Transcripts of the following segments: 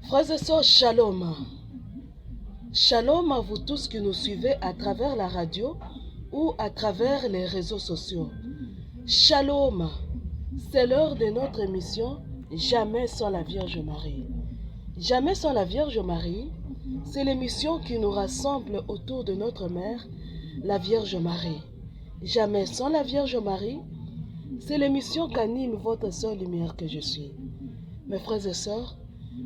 Frères et sœurs, shalom. Shalom à vous tous qui nous suivez à travers la radio ou à travers les réseaux sociaux. Shalom, c'est l'heure de notre émission Jamais sans la Vierge Marie. Jamais sans la Vierge Marie, c'est l'émission qui nous rassemble autour de notre mère, la Vierge Marie. Jamais sans la Vierge Marie, c'est l'émission qu'anime votre sœur lumière que je suis. Mes frères et sœurs,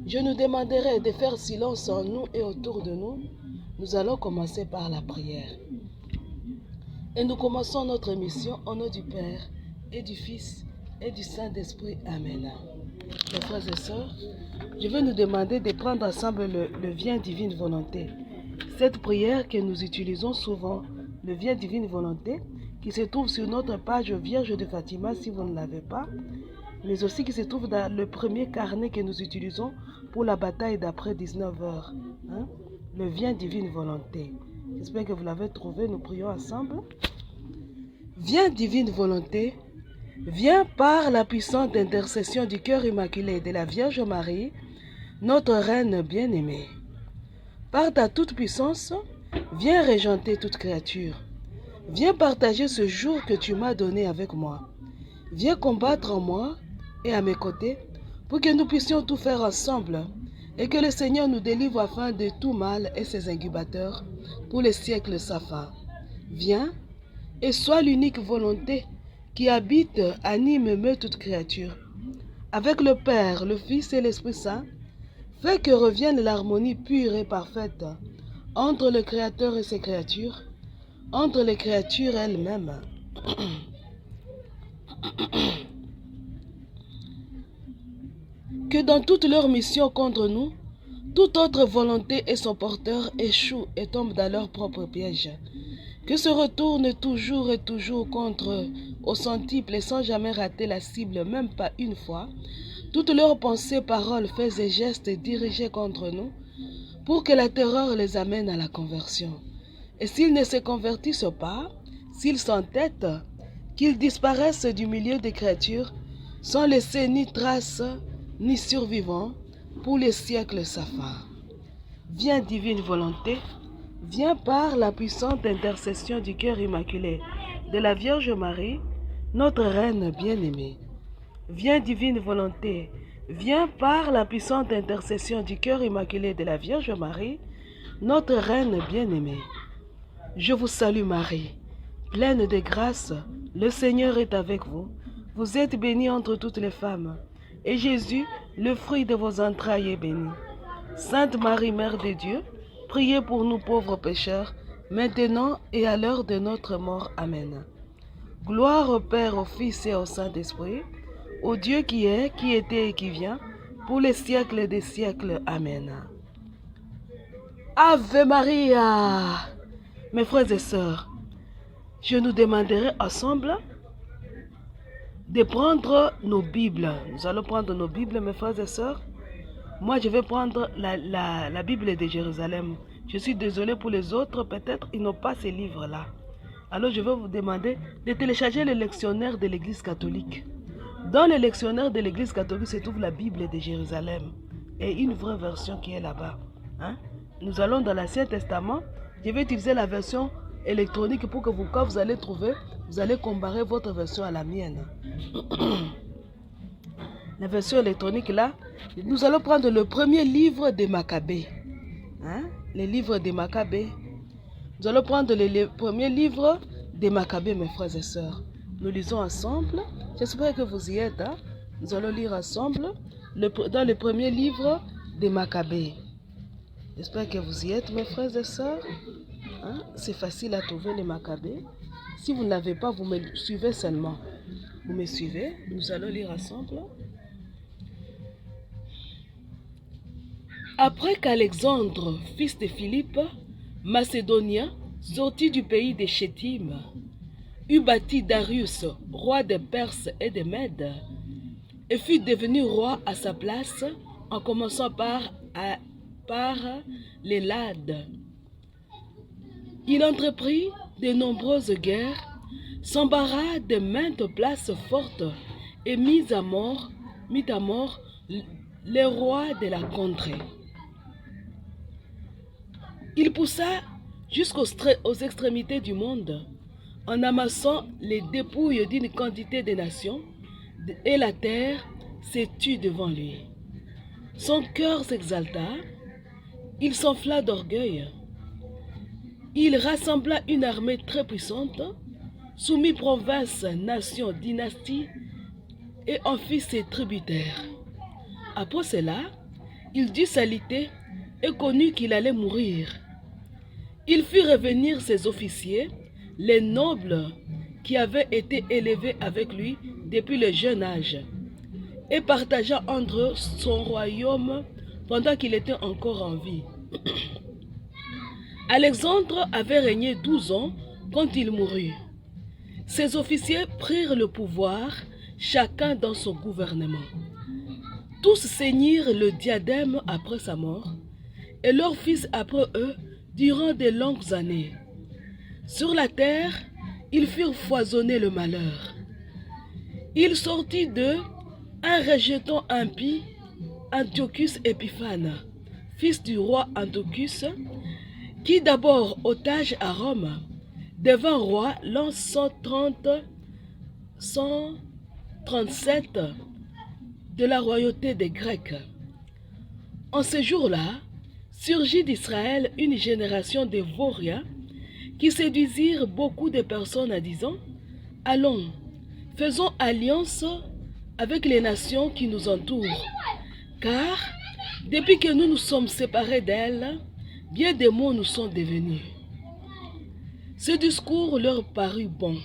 je nous demanderai de faire silence en nous et autour de nous. Nous allons commencer par la prière. Et nous commençons notre émission au nom du Père et du Fils et du Saint-Esprit. Amen. Mes frères et sœurs, je vais nous demander de prendre ensemble le Viens Divine Volonté. Cette prière que nous utilisons souvent, le Viens Divine Volonté, qui se trouve sur notre page Vierge de Fatima si vous ne l'avez pas, mais aussi qui se trouve dans le premier carnet que nous utilisons pour la bataille d'après 19h. Le Viens Divine Volonté. J'espère que vous l'avez trouvé, nous prions ensemble. Viens Divine Volonté, viens par la puissante intercession du cœur immaculé de la Vierge Marie, notre Reine bien-aimée. Par ta toute puissance, viens régenter toute créature. Viens partager ce jour que tu m'as donné avec moi. Viens combattre en moi et à mes côtés pour que nous puissions tout faire ensemble et que le Seigneur nous délivre afin de tout mal et ses incubateurs pour les siècles sans fin. Viens et sois l'unique volonté qui habite, anime, meut toute créature. Avec le Père, le Fils et l'Esprit Saint, fais que revienne l'harmonie pure et parfaite entre le Créateur et ses créatures, entre les créatures elles-mêmes. Que dans toute leur mission contre nous, toute autre volonté et son porteur échouent et tombent dans leur propre piège. Que se retournent toujours et toujours contre eux, au centuple et sans jamais rater la cible, même pas une fois, toutes leurs pensées, paroles, faits et gestes dirigés contre nous, pour que la terreur les amène à la conversion. Et s'ils ne se convertissent pas, s'ils s'entêtent, qu'ils disparaissent du milieu des créatures, sans laisser ni trace, ni survivants, pour les siècles sans fin. Viens divine volonté, viens par la puissante intercession du cœur immaculé de la Vierge Marie, notre Reine bien-aimée. Viens divine volonté, viens par la puissante intercession du cœur immaculé de la Vierge Marie, notre Reine bien-aimée. Je vous salue Marie, pleine de grâce, le Seigneur est avec vous. Vous êtes bénie entre toutes les femmes, et Jésus, le fruit de vos entrailles, est béni. Sainte Marie, Mère de Dieu, priez pour nous pauvres pécheurs, maintenant et à l'heure de notre mort. Amen. Gloire au Père, au Fils et au Saint-Esprit, au Dieu qui est, qui était et qui vient, pour les siècles des siècles. Amen. Ave Maria! Mes frères et sœurs, je nous demanderai ensemble de prendre nos Bibles. Nous allons prendre nos Bibles, mes frères et sœurs. Moi, je vais prendre la Bible de Jérusalem. Je suis désolé pour les autres, peut-être ils n'ont pas ces livres-là. Alors, je vais vous demander de télécharger le lectionnaire de l'Église catholique. Dans le lectionnaire de l'Église catholique se trouve la Bible de Jérusalem et une vraie version qui est là-bas. Nous allons dans l'Ancien Testament. Je vais utiliser la version électronique pour que vous, quand vous allez trouver, vous allez comparer votre version à la mienne. La version électronique là, nous allons prendre le premier livre des Maccabées. Les livres des Maccabées. Nous allons prendre le premier livre des Maccabées, mes frères et sœurs. Nous lisons ensemble. J'espère que vous y êtes. Nous allons lire ensemble dans le premier livre des Maccabées. J'espère que vous y êtes, mes frères et sœurs. C'est facile à trouver les Maccabées. Si vous ne l'avez pas, vous me suivez seulement. Vous me suivez. Nous allons lire ensemble. Après qu'Alexandre, fils de Philippe, macédonien, sorti du pays des Chétim, eut bâti Darius, roi des Perses et des Mèdes, et fut devenu roi à sa place, en commençant par les Lades. Il entreprit de nombreuses guerres s'embarra de maintes places fortes et mit à mort les rois de la contrée. Il poussa jusqu'aux extrémités du monde en amassant les dépouilles d'une quantité de nations, et la terre se tut devant lui. Son cœur s'exalta, il s'enfla d'orgueil. Il rassembla une armée très puissante, soumit provinces, nations, dynasties, et en fit ses tributaires. Après cela, il dut s'aliter et connut qu'il allait mourir. Il fit revenir ses officiers, les nobles qui avaient été élevés avec lui depuis le jeune âge, et partagea entre eux son royaume pendant qu'il était encore en vie. Alexandre avait régné 12 ans quand il mourut. Ses officiers prirent le pouvoir, chacun dans son gouvernement. Tous ceignirent le diadème après sa mort, et leurs fils après eux durant de longues années. Sur la terre, ils firent foisonner le malheur. Il sortit d'eux un rejeton impie, Antiochus Épiphane, fils du roi Antiochus, qui d'abord otage à Rome, devint roi l'an 137 de la royauté des Grecs. En ce jour-là, surgit d'Israël une génération de vauriens qui séduisirent beaucoup de personnes en disant « Allons, faisons alliance avec les nations qui nous entourent, car depuis que nous nous sommes séparés d'elles, bien des maux nous sont devenus. » Ce discours leur parut bon.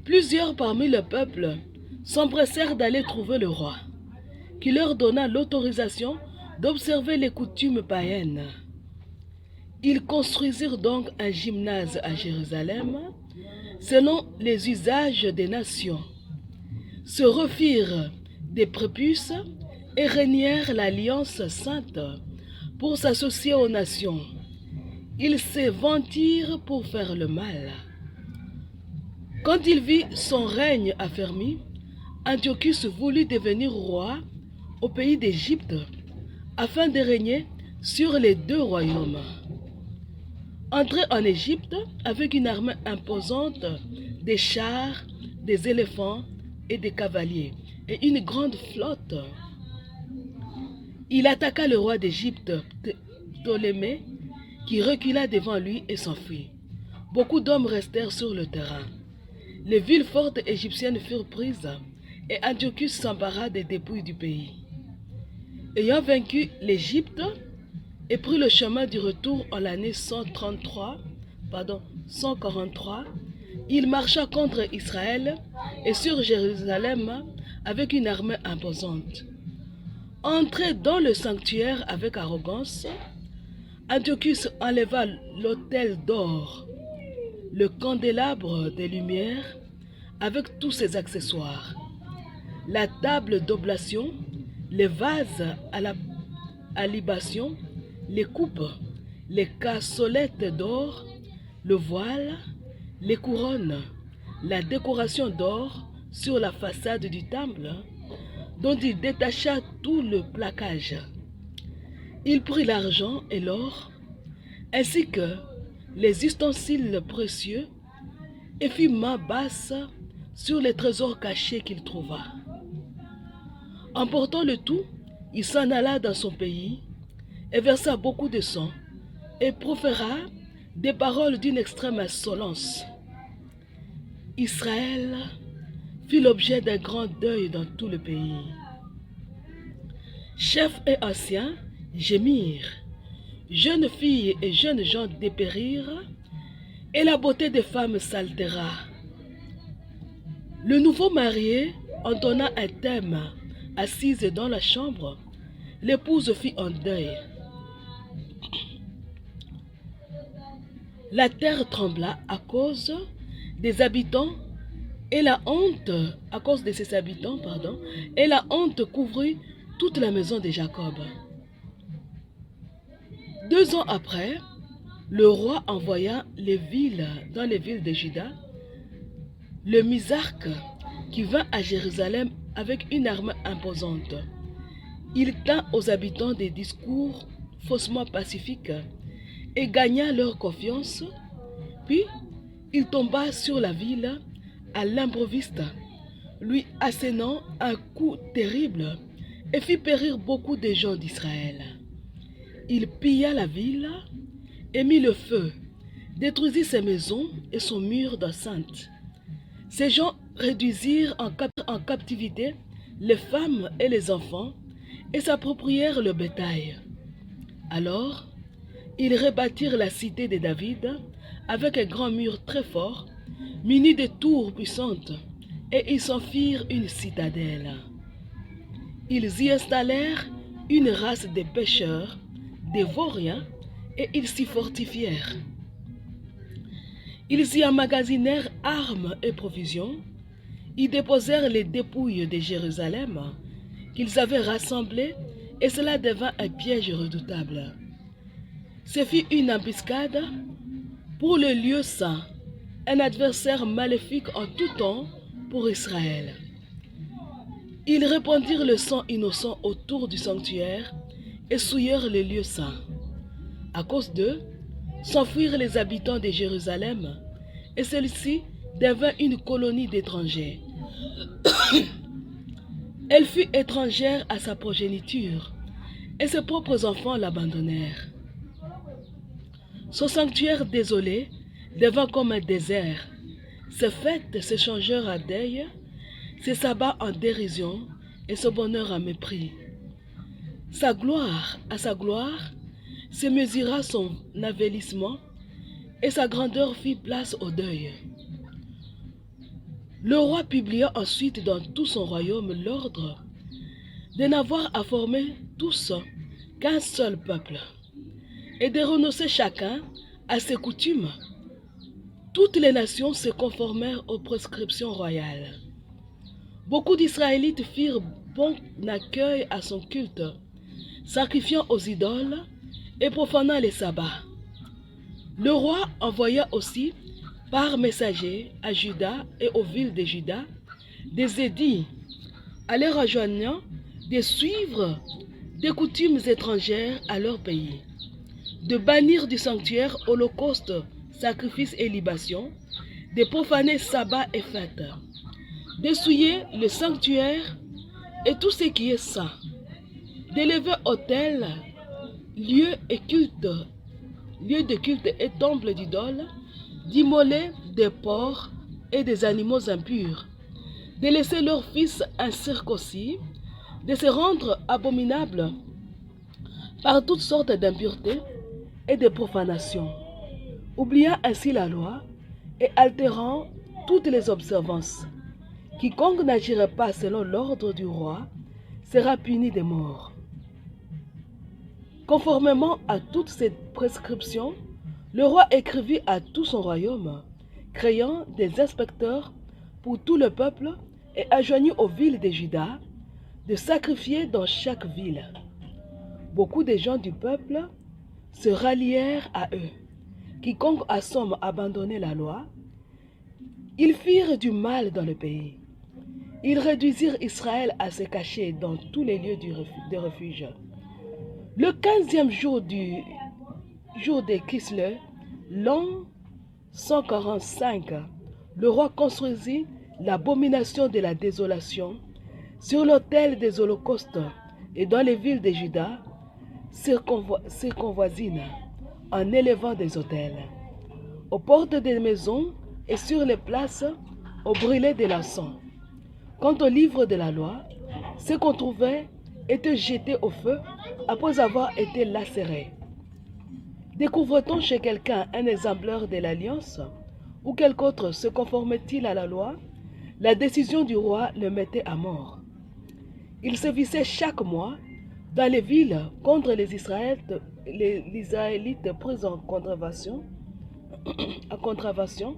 Plusieurs parmi le peuple s'empressèrent d'aller trouver le roi, qui leur donna l'autorisation d'observer les coutumes païennes. Ils construisirent donc un gymnase à Jérusalem, selon les usages des nations, se refirent des prépuces et régnèrent l'alliance sainte pour s'associer aux nations. Ils se vantirent pour faire le mal. Quand il vit son règne affermi, Antiochus voulut devenir roi au pays d'Égypte, afin de régner sur les deux royaumes. Entré en Égypte avec une armée imposante, des chars, des éléphants et des cavaliers, et une grande flotte, il attaqua le roi d'Égypte, Ptolémée, qui recula devant lui et s'enfuit. Beaucoup d'hommes restèrent sur le terrain. Les villes fortes égyptiennes furent prises, et Antiochus s'empara des dépouilles du pays. Ayant vaincu l'Égypte et pris le chemin du retour en l'année 143, il marcha contre Israël et sur Jérusalem avec une armée imposante. Entré dans le sanctuaire avec arrogance, Antiochus enleva l'autel d'or, le candélabre des lumières avec tous ses accessoires, la table d'oblation, les vases à libation, les coupes, les cassolettes d'or, le voile, les couronnes, la décoration d'or sur la façade du temple, dont il détacha tout le plaquage. Il prit l'argent et l'or, ainsi que les ustensiles précieux, et fit main basse sur les trésors cachés qu'il trouva. Emportant le tout, il s'en alla dans son pays, et versa beaucoup de sang, et proféra des paroles d'une extrême insolence. Israël fit l'objet d'un grand deuil dans tout le pays. Chefs et anciens gémirent, jeunes filles et jeunes gens dépérirent, et la beauté des femmes s'altéra. Le nouveau marié entonna un thème. Assise dans la chambre, l'épouse fit un deuil. La terre trembla à cause des habitants et la honte, à cause de ses habitants, et la honte couvrit toute la maison de Jacob. 2 ans après, le roi envoya dans les villes de Juda le Misarque, qui vint à Jérusalem avec une armée imposante. Il tint aux habitants des discours faussement pacifiques et gagna leur confiance. Puis, il tomba sur la ville à l'improviste, lui assénant un coup terrible et fit périr beaucoup de gens d'Israël. Il pilla la ville et mit le feu, détruisit ses maisons et son mur d'enceinte. Ces gens réduisirent en captivité les femmes et les enfants et s'approprièrent le bétail. Alors, ils rebâtirent la cité de David avec un grand mur très fort, muni de tours puissantes, et ils s'en firent une citadelle. Ils y installèrent une race de pêcheurs, des vauriens, et ils s'y fortifièrent. Ils y emmagasinèrent armes et provisions, y déposèrent les dépouilles de Jérusalem qu'ils avaient rassemblées, et cela devint un piège redoutable. Ce fut une embuscade pour le lieu saint, un adversaire maléfique en tout temps pour Israël. Ils répandirent le sang innocent autour du sanctuaire et souillèrent les lieux saints. À cause d'eux, s'enfuirent les habitants de Jérusalem, et celle-ci devint une colonie d'étrangers. Elle fut étrangère à sa progéniture, et ses propres enfants l'abandonnèrent. Son sanctuaire désolé devint comme un désert. Ses fêtes s'échangèrent à deuil, ses sabbats en dérision et son bonheur en mépris. Sa gloire à sa gloire se mesura son avilissement, et sa grandeur fit place au deuil. Le roi publia ensuite dans tout son royaume l'ordre de n'avoir à former tous qu'un seul peuple, et de renoncer chacun à ses coutumes. Toutes les nations se conformèrent aux prescriptions royales. Beaucoup d'Israélites firent bon accueil à son culte, sacrifiant aux idoles et profanant les sabbats. Le roi envoya aussi par messager à Juda et aux villes de Juda des édits, à les rejoignant de suivre des coutumes étrangères à leur pays, de bannir du sanctuaire holocaustes, sacrifices et libations, de profaner sabbat et fêtes, d'essuyer le sanctuaire et tout ce qui est saint, d'élever autels, lieux de culte et temples d'idoles, d'immoler des porcs et des animaux impurs, de laisser leurs fils incirconcis, de se rendre abominables par toutes sortes d'impuretés et de profanations, oubliant ainsi la loi et altérant toutes les observances. Quiconque n'agirait pas selon l'ordre du roi sera puni de mort. Conformément à toutes ces prescriptions, le roi écrivit à tout son royaume, créant des inspecteurs pour tout le peuple et adjoignit aux villes de Juda de sacrifier dans chaque ville. Beaucoup de gens du peuple se rallièrent à eux. Quiconque à somme abandonnait la loi, ils firent du mal dans le pays. Ils réduisirent Israël à se cacher dans tous les lieux de refuge. Le 15e jour de Kislev, l'an 145, le roi construisit l'abomination de la désolation sur l'autel des holocaustes et dans les villes de Juda circonvoisines, en élevant des autels. Aux portes des maisons et sur les places, on brûlait de l'encens. Quant au livre de la loi, ce qu'on trouvait était jeté au feu après avoir été lacéré. Découvre-t-on chez quelqu'un un exemplaire de l'Alliance ou quelque autre se conformait-il à la loi, la décision du roi le mettait à mort. Il se vissait chaque mois dans les villes contre les Israélites pris en contravention.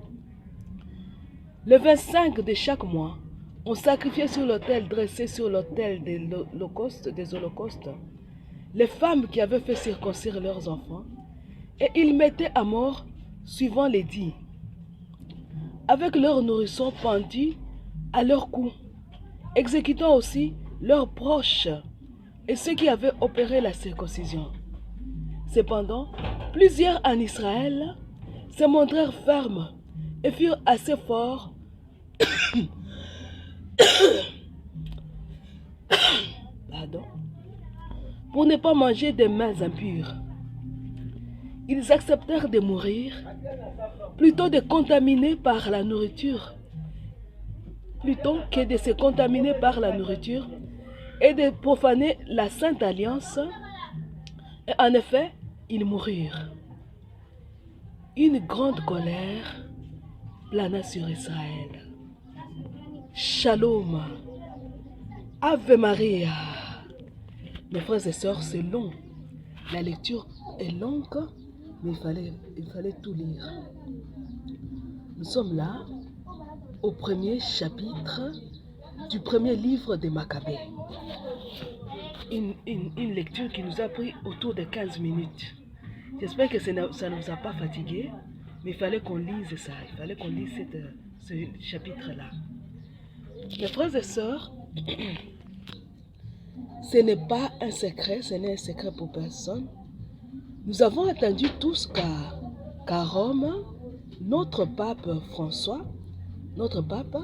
Le 25 de chaque mois, on sacrifiait sur l'autel dressé sur l'autel des holocaustes les femmes qui avaient fait circoncire leurs enfants, et ils mettaient à mort suivant les dits. avec leurs nourrissons pendus à leur cou, exécutant aussi leurs proches et ceux qui avaient opéré la circoncision. Cependant, plusieurs en Israël se montrèrent fermes et furent assez forts pour ne pas manger des mains impures. Ils acceptèrent de mourir plutôt de contaminer par la nourriture, plutôt que de se contaminer par la nourriture et de profaner la Sainte Alliance. Et en effet, ils moururent. Une grande colère plana sur Israël. Shalom. Ave Maria. Mes frères et sœurs, c'est long. La lecture est longue, mais il fallait tout lire. Nous sommes là au premier chapitre du premier livre des Maccabées. Une lecture qui nous a pris autour de 15 minutes. J'espère que ça ne nous a pas fatigués, mais il fallait qu'on lise ça, il fallait qu'on lise ce chapitre-là. Mes frères et sœurs, ce n'est pas un secret, ce n'est un secret pour personne. Nous avons attendu tous qu'à Rome, notre pape François, notre pape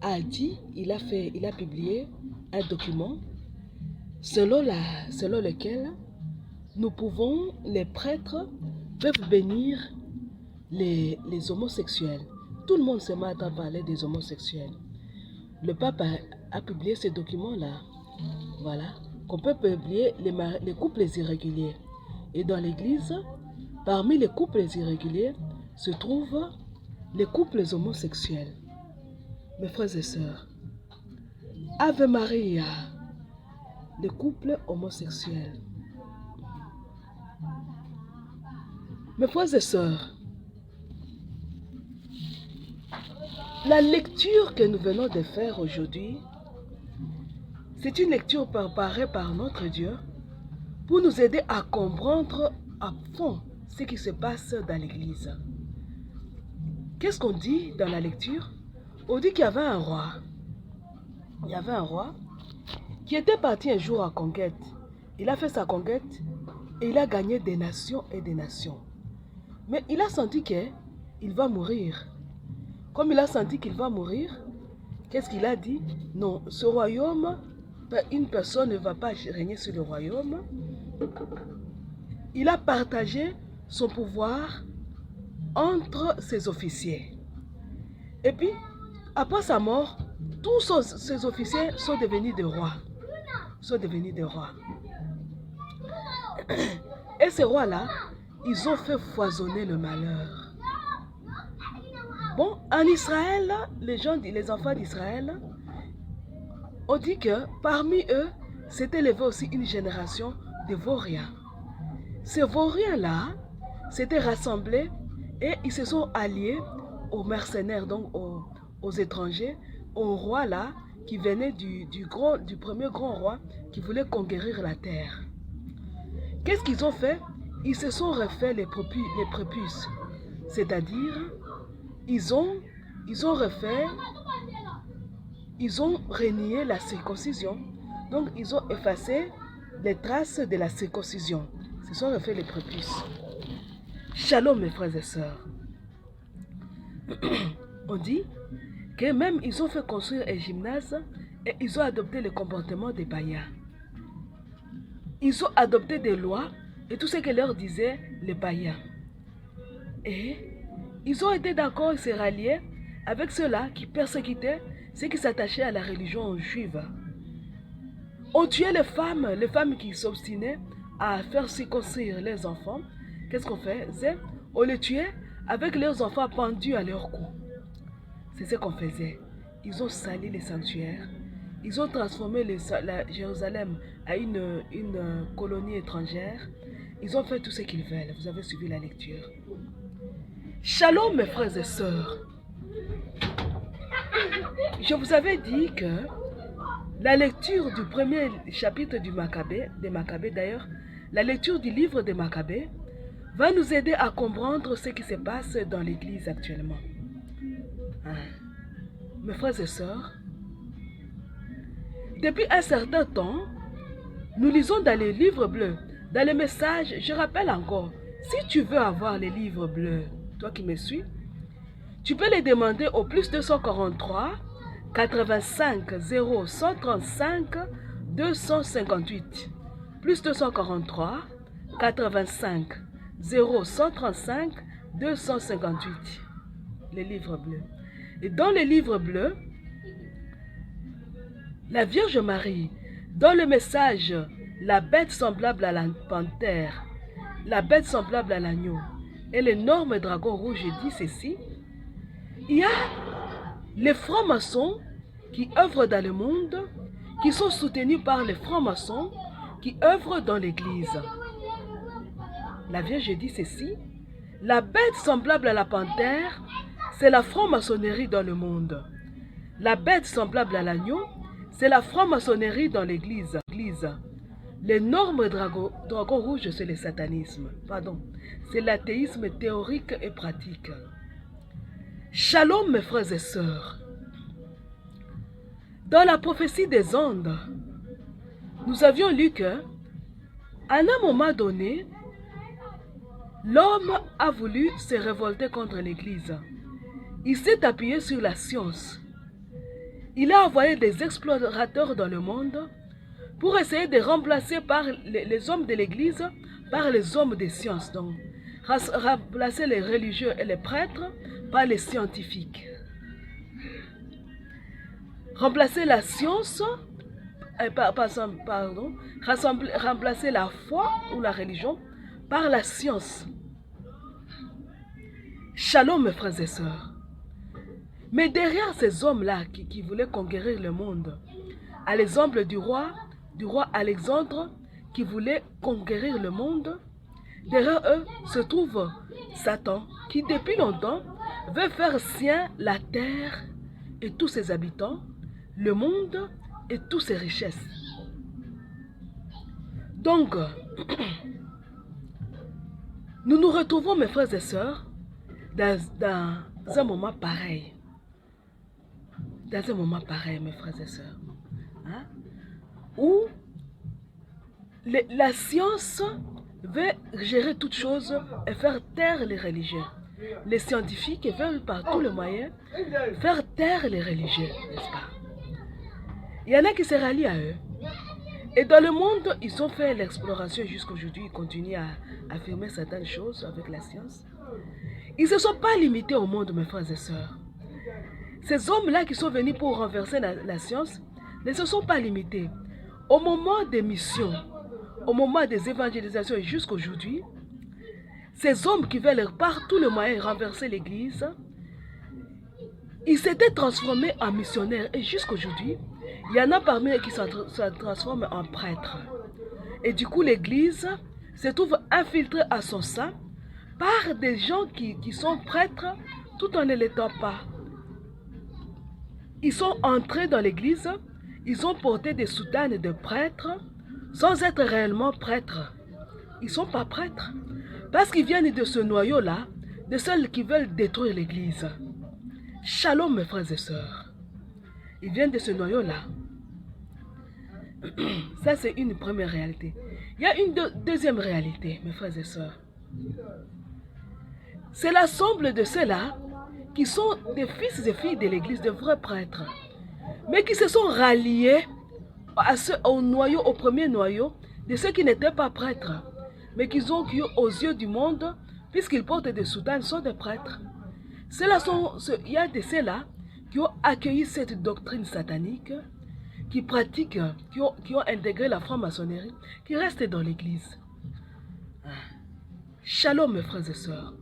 a dit, il a publié un document selon lequel nous pouvons, les prêtres peuvent bénir les homosexuels. Tout le monde se met à parler des homosexuels. Le pape a publié ce document-là. Voilà, qu'on peut publier les couples irréguliers. Et dans l'église, parmi les couples irréguliers, se trouvent les couples homosexuels. Mes frères et sœurs, Ave Maria, les couples homosexuels. Mes frères et sœurs, la lecture que nous venons de faire aujourd'hui, c'est une lecture préparée par notre Dieu pour nous aider à comprendre à fond ce qui se passe dans l'Église. Qu'est-ce qu'on dit dans la lecture? On dit qu'il y avait un roi. Il y avait un roi qui était parti un jour à conquête. Il a fait sa conquête et il a gagné des nations et des nations. Mais il a senti qu'il va mourir. Comme il a senti qu'il va mourir, qu'est-ce qu'il a dit? Non, ce royaume, une personne ne va pas régner sur le royaume. Il a partagé son pouvoir entre ses officiers. Et puis, après sa mort, tous ses officiers sont devenus des rois. Et ces rois-là, ils ont fait foisonner le malheur. Bon, en Israël, les enfants d'Israël, on dit que parmi eux, s'est élevée aussi une génération de vauriens. Ces vauriens-là s'étaient rassemblés et ils se sont alliés aux mercenaires, donc aux étrangers, au roi là, qui venait du premier grand roi qui voulait conquérir la terre. Qu'est-ce qu'ils ont fait? Ils se sont refait les prépuces, c'est-à-dire ils ont renié la circoncision, donc ils ont effacé les traces de la circoncision. Ils se sont refait les prépuces. Shalom mes frères et sœurs. On dit que même ils ont fait construire un gymnase et ils ont adopté le comportement des païens. Ils ont adopté des lois et tout ce que leur disaient les païens. Et ils ont été d'accord et se rallier avec ceux-là qui persécutaient ceux qui s'attachaient à la religion juive. On tuait les femmes qui s'obstinaient à faire circoncire les enfants. Qu'est-ce qu'on faisait? On les tuait avec leurs enfants pendus à leur cou. C'est ce qu'on faisait. Ils ont sali les sanctuaires. Ils ont transformé Jérusalem à une colonie étrangère. Ils ont fait tout ce qu'ils veulent. Vous avez suivi la lecture. Shalom mes frères et sœurs. Je vous avais dit que la lecture du premier chapitre des Maccabées d'ailleurs, la lecture du livre des Maccabées, va nous aider à comprendre ce qui se passe dans l'Église actuellement. Mes frères et sœurs, depuis un certain temps, nous lisons dans les livres bleus, dans les messages, je rappelle encore, si tu veux avoir les livres bleus, toi qui me suis, tu peux les demander au plus 243 85 0 135 258. Plus 243 85 0 135 258. Les livres bleus. Et dans les livres bleus, la Vierge Marie, dans le message, la bête semblable à la panthère, la bête semblable à l'agneau et l'énorme dragon rouge dit ceci, il y a les francs-maçons qui œuvrent dans le monde, qui sont soutenus par les francs-maçons qui œuvrent dans l'église. La Vierge dit ceci, la bête semblable à la panthère, c'est la franc-maçonnerie dans le monde. La bête semblable à l'agneau, c'est la franc-maçonnerie dans l'église. L'énorme dragon rouge, c'est le satanisme. Pardon, c'est l'athéisme théorique et pratique. Shalom, mes frères et sœurs. Dans la prophétie des ondes, nous avions lu que, à un moment donné, l'homme a voulu se révolter contre l'Église. Il s'est appuyé sur la science. Il a envoyé des explorateurs dans le monde pour essayer de remplacer par les hommes de l'Église par les hommes des sciences. Donc, remplacer les religieux et les prêtres par les scientifiques. Remplacer la science, remplacer la foi ou la religion par la science. Shalom, mes frères et sœurs. Mais derrière ces hommes-là qui voulaient conquérir le monde, à l'exemple du roi Alexandre qui voulait conquérir le monde, derrière eux se trouve Satan qui depuis longtemps veut faire sien la terre et tous ses habitants, le monde et toutes ses richesses. Donc, nous nous retrouvons, mes frères et sœurs, dans un moment pareil. Dans un moment pareil, mes frères et sœurs. Hein? Où la science veut gérer toutes choses et faire taire les religieux. Les scientifiques veulent par tous les moyens faire taire les religieux, n'est-ce pas? Il y en a qui se rallient à eux. Et dans le monde, ils ont fait l'exploration jusqu'à aujourd'hui. Ils continuent à affirmer certaines choses avec la science. Ils ne se sont pas limités au monde, mes frères et sœurs. Ces hommes-là qui sont venus pour renverser la science ne se sont pas limités. Au moment des missions, au moment des évangélisations et jusqu'à aujourd'hui, ces hommes qui veulent par tous les moyens renverser l'Église, ils s'étaient transformés en missionnaires. Et jusqu'à aujourd'hui, il y en a parmi eux qui se transforment en prêtres. Et du coup, l'Église se trouve infiltrée à son sein par des gens qui sont prêtres tout en ne l'étant pas. Ils sont entrés dans l'Église, ils ont porté des soutanes de prêtres sans être réellement prêtres. Ils ne sont pas prêtres parce qu'ils viennent de ce noyau-là, de ceux qui veulent détruire l'Église. Shalom, mes frères et sœurs. Ils viennent de ce noyau-là. Ça, c'est une première réalité. Il y a une deuxième réalité, mes frères et sœurs. C'est l'ensemble de ceux-là qui sont des fils et filles de l'Église, de vrais prêtres, mais qui se sont ralliés au premier noyau de ceux qui n'étaient pas prêtres, mais qui aux yeux du monde, puisqu'ils portent des soutanes, sont des prêtres. Il y a de ceux-là qui ont accueilli cette doctrine satanique, qui pratiquent, qui ont intégré la franc-maçonnerie, qui restent dans l'Église. Shalom, mes frères et sœurs.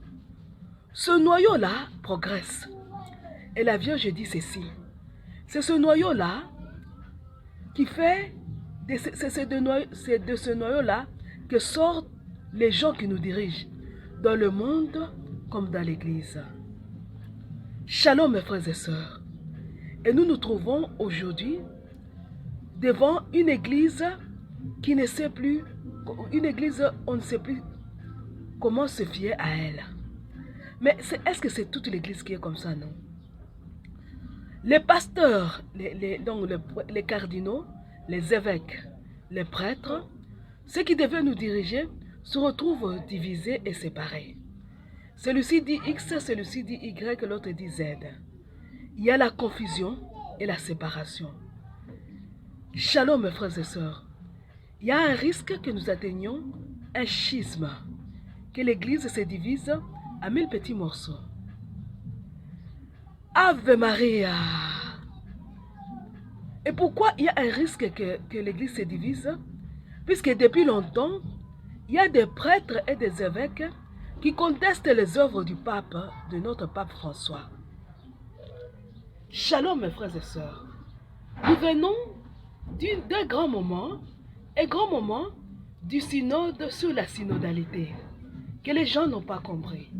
Ce noyau-là progresse. Et la Vierge dit ceci. C'est ce noyau-là qui fait... C'est de ce noyau-là que sortent les gens qui nous dirigent, dans le monde comme dans l'Église. Shalom, mes frères et sœurs. Et nous nous trouvons aujourd'hui devant une église qui ne sait plus, une église où on ne sait plus comment se fier à elle. Mais est-ce que c'est toute l'église qui est comme ça, non? Les pasteurs, donc les cardinaux, les évêques, les prêtres, ceux qui devaient nous diriger, se retrouvent divisés et séparés. Celui-ci dit X, celui-ci dit Y, l'autre dit Z. Il y a la confusion et la séparation. Shalom, mes frères et sœurs. Il y a un risque que nous atteignions un schisme, que l'Église se divise à 1000 petits morceaux. Ave Maria. Et pourquoi il y a un risque que l'Église se divise? Puisque depuis longtemps, il y a des prêtres et des évêques qui contestent les œuvres du pape, de notre pape François. Shalom, mes frères et sœurs. Nous venons d'un grand moment, un grand moment du synode sur la synodalité, que les gens n'ont pas compris.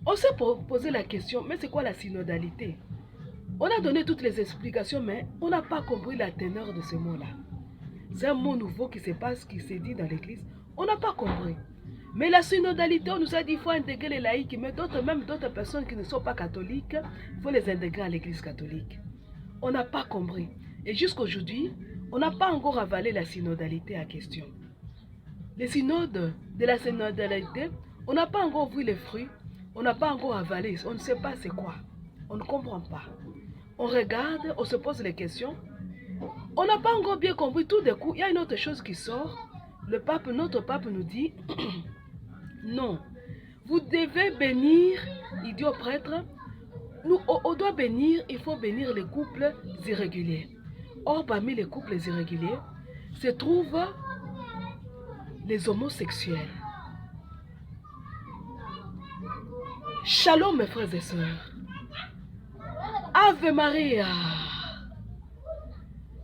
On s'est posé la question, mais c'est quoi la synodalité? On a donné toutes les explications, mais on n'a pas compris la teneur de ce mot-là. C'est un mot nouveau qui se passe, qui s'est dit dans l'Église. On n'a pas compris. Mais la synodalité, on nous a dit qu'il faut intégrer les laïcs, mais même d'autres personnes qui ne sont pas catholiques, il faut les intégrer à l'Église catholique. On n'a pas compris. Et jusqu'à aujourd'hui, on n'a pas encore avalé la synodalité en question. Les synodes de la synodalité, on n'a pas encore vu les fruits, on n'a pas encore avalé, on ne sait pas c'est quoi. On ne comprend pas. On regarde, on se pose les questions. On n'a pas encore bien compris. Tout d'un coup, il y a une autre chose qui sort. Le pape, notre pape nous dit, non, vous devez bénir, il dit aux prêtres, on doit bénir, il faut bénir les couples irréguliers. Or, parmi les couples irréguliers, se trouvent les homosexuels. Shalom, mes frères et sœurs. Ave Maria.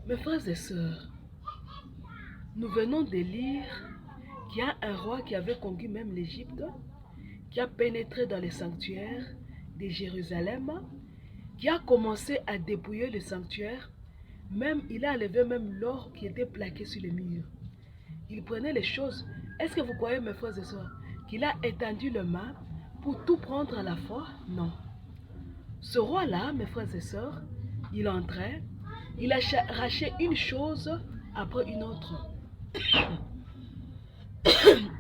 Mes frères et sœurs, nous venons de lire qu'il y a un roi qui avait conquis même l'Égypte, qui a pénétré dans les sanctuaires de Jérusalem, qui a commencé à dépouiller le sanctuaire, même il a enlevé même l'or qui était plaqué sur les murs. Il prenait les choses. Est-ce que vous croyez, mes frères et sœurs, qu'il a étendu le main pour tout prendre à la fois? Non. Ce roi-là, mes frères et sœurs, il entrait, il a arraché une chose après une autre.